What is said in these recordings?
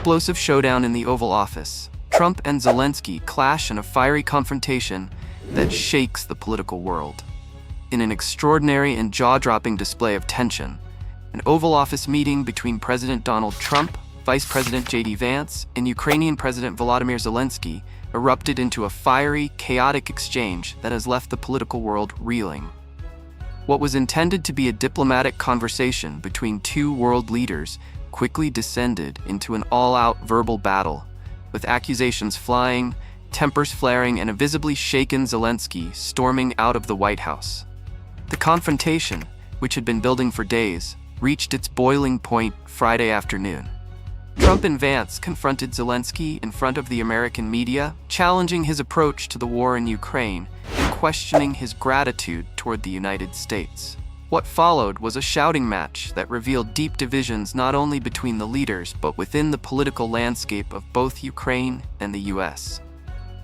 explosive showdown in the Oval Office. Trump and Zelenskyy clash in a fiery confrontation that shakes the political world. In an extraordinary and jaw-dropping display of tension, an Oval Office meeting between President Donald Trump, Vice President J.D. Vance, and Ukrainian President Volodymyr Zelenskyy erupted into a fiery, chaotic exchange that has left the political world reeling. What was intended to be a diplomatic conversation between two world leaders quickly descended into an all-out verbal battle, with accusations flying, tempers flaring, and a visibly shaken Zelenskyy storming out of the White House. The confrontation, which had been building for days, reached its boiling point Friday afternoon. Trump and Vance confronted Zelenskyy in front of the American media, challenging his approach to the war in Ukraine and questioning his gratitude toward the United States. What followed was a shouting match that revealed deep divisions not only between the leaders but within the political landscape of both Ukraine and the US.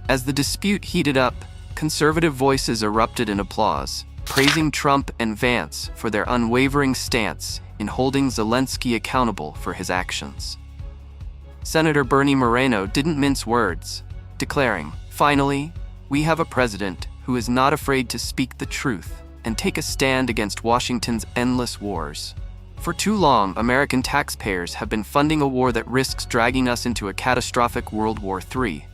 As the dispute heated up, conservative voices erupted in applause, praising Trump and Vance for their unwavering stance in holding Zelenskyy accountable for his actions. Senator Bernie Moreno didn't mince words, declaring, "Finally, we have a president who is not afraid to speak the truth and take a stand against Washington's endless wars. For too long, American taxpayers have been funding a war that risks dragging us into a catastrophic World War III.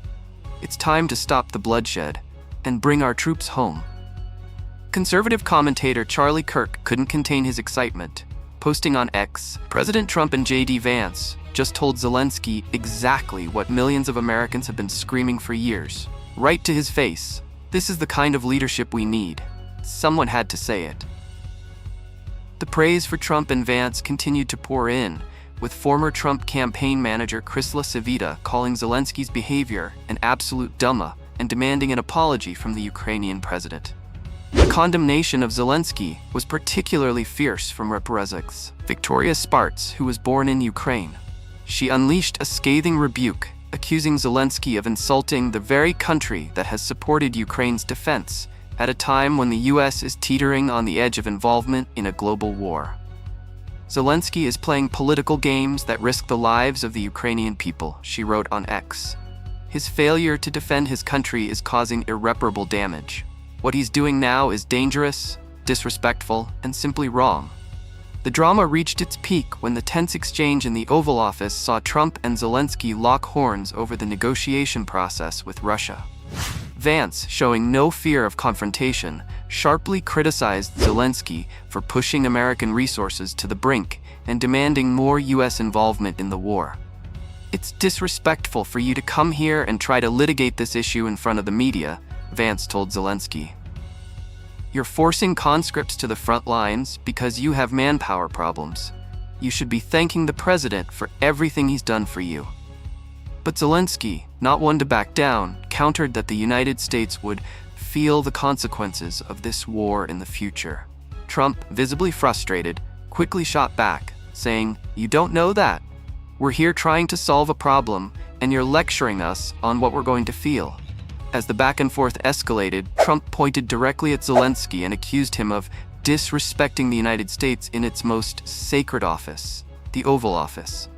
It's time to stop the bloodshed and bring our troops home." Conservative commentator Charlie Kirk couldn't contain his excitement, posting on X, "President Trump and J.D. Vance just told Zelenskyy exactly what millions of Americans have been screaming for years, right to his face. This is the kind of leadership we need. Someone had to say it." The praise for Trump and Vance continued to pour in, with former Trump campaign manager Chrysler Savita calling Zelenskyy's behavior an absolute dumma and demanding an apology from the Ukrainian president. The condemnation of Zelenskyy was particularly fierce from Representatives Victoria Spartz, who was born in Ukraine. She unleashed a scathing rebuke, accusing Zelenskyy of insulting the very country that has supported Ukraine's defense at a time when the US is teetering on the edge of involvement in a global war. "Zelenskyy is playing political games that risk the lives of the Ukrainian people," she wrote on X. "His failure to defend his country is causing irreparable damage. What he's doing now is dangerous, disrespectful, and simply wrong." The drama reached its peak when the tense exchange in the Oval Office saw Trump and Zelenskyy lock horns over the negotiation process with Russia. Vance, showing no fear of confrontation, sharply criticized Zelenskyy for pushing American resources to the brink and demanding more US involvement in the war. "It's disrespectful for you to come here and try to litigate this issue in front of the media," Vance told Zelenskyy. "You're forcing conscripts to the front lines because you have manpower problems. You should be thanking the president for everything he's done for you." But Zelenskyy, not one to back down, countered that the United States would feel the consequences of this war in the future. Trump, visibly frustrated, quickly shot back, saying, "You don't know that. We're here trying to solve a problem, and you're lecturing us on what we're going to feel." As the back and forth escalated, Trump pointed directly at Zelenskyy and accused him of disrespecting the United States in its most sacred office, the Oval Office.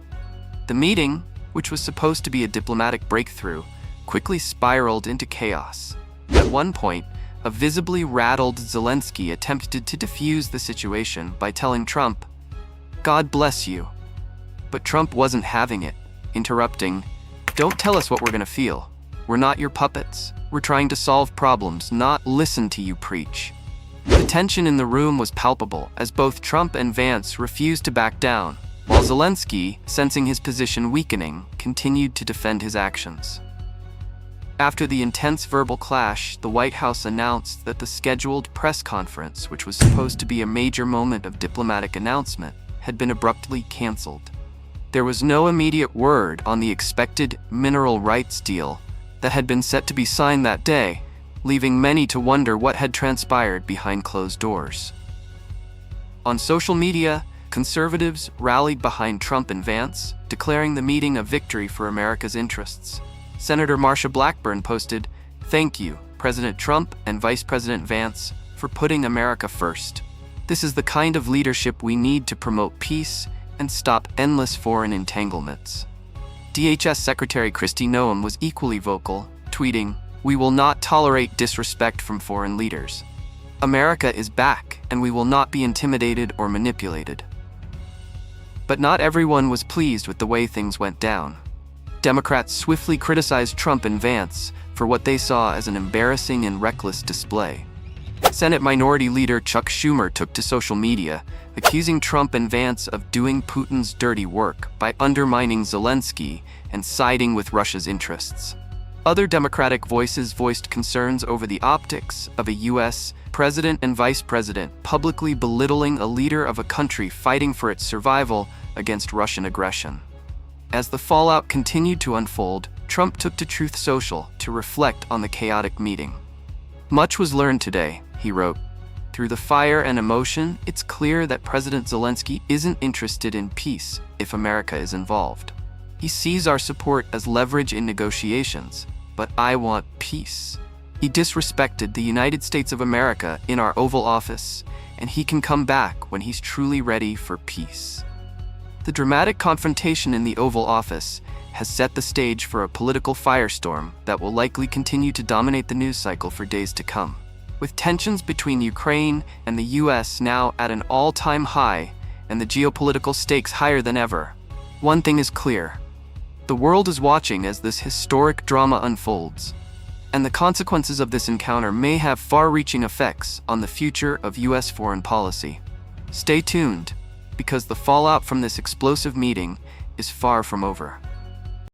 The meeting, which was supposed to be a diplomatic breakthrough, quickly spiraled into chaos. At one point, a visibly rattled Zelenskyy attempted to defuse the situation by telling Trump, "God bless you." But Trump wasn't having it, interrupting, "Don't tell us what we're going to feel. We're not your puppets. We're trying to solve problems, not listen to you preach." The tension in the room was palpable as both Trump and Vance refused to back down, while Zelenskyy, sensing his position weakening, continued to defend his actions. After the intense verbal clash, the White House announced that the scheduled press conference, which was supposed to be a major moment of diplomatic announcement, had been abruptly canceled. There was no immediate word on the expected mineral rights deal that had been set to be signed that day, leaving many to wonder what had transpired behind closed doors. On social media, conservatives rallied behind Trump and Vance, declaring the meeting a victory for America's interests. Senator Marsha Blackburn posted, "Thank you, President Trump and Vice President Vance, for putting America first. This is the kind of leadership we need to promote peace and stop endless foreign entanglements." DHS Secretary Kristi Noem was equally vocal, tweeting, "We will not tolerate disrespect from foreign leaders. America is back, and we will not be intimidated or manipulated." But not everyone was pleased with the way things went down. Democrats swiftly criticized Trump and Vance for what they saw as an embarrassing and reckless display. Senate Minority Leader Chuck Schumer took to social media, accusing Trump and Vance of doing Putin's dirty work by undermining Zelenskyy and siding with Russia's interests. Other Democratic voices voiced concerns over the optics of a U.S. president and vice president publicly belittling a leader of a country fighting for its survival against Russian aggression. As the fallout continued to unfold, Trump took to Truth Social to reflect on the chaotic meeting. "Much was learned today," he wrote. "Through the fire and emotion, it's clear that President Zelenskyy isn't interested in peace if America is involved. He sees our support as leverage in negotiations, but I want peace. He disrespected the United States of America in our Oval Office, and he can come back when he's truly ready for peace." The dramatic confrontation in the Oval Office has set the stage for a political firestorm that will likely continue to dominate the news cycle for days to come. With tensions between Ukraine and the U.S. now at an all-time high and the geopolitical stakes higher than ever, one thing is clear. The world is watching as this historic drama unfolds, and the consequences of this encounter may have far-reaching effects on the future of U.S. foreign policy. Stay tuned, because the fallout from this explosive meeting is far from over.